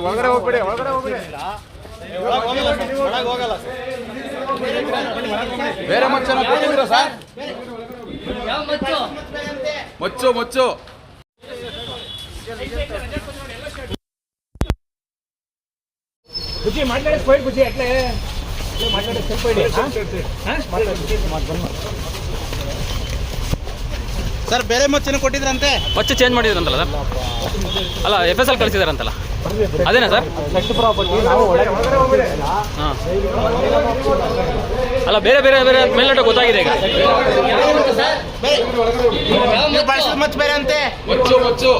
ಒಳಗಡೆ ಹೋಗ್ಬೇಡಿ, ಒಳಗಡೆ ಹೋಗ್ಬೇಡಿ. ಬೇರೆ ಮಚ್ಚನ ಕೊಟ್ಟಿದ್ದೀರಾ ಸರ್? ಮಚ್ಚು ಮಚ್ಚು ಬುಜ್ಜಿ ಮಾತಾಡಿ ಸ್ಪೈಡ್ ಬುಜ್ಜಿ ಅಟ್ಲೇ ಮಾತಾಡಿ ಸ್ವಲ್ಪ ಇಡಿ ಸರ್. ಬೇರೆ ಮಚ್ಚನ ಕೊಟ್ಟಿದ್ರಂತೆ, ಮಚ್ಚು ಚೇಂಜ್ ಮಾಡಿದ್ರಂತಲ್ಲ ಸರ್? ಅಲ್ಲ FSL ಕಳಿಸಿದಾರಂತಲ್ಲ, ಅದೇನಾ ಸರ್? ಹಾಂ, ಅಲ್ಲ ಬೇರೆ ಬೇರೆ ಬೇರೆ ಮೇಲ್ನೋಟ ಗೊತ್ತಾಗಿದೆ ಈಗ. ಬಳಸಿದ ಮಚ್ಚ ಬೇರೆ ಅಂತೆ. ಮಚ್ಚು ಮಚ್ಚು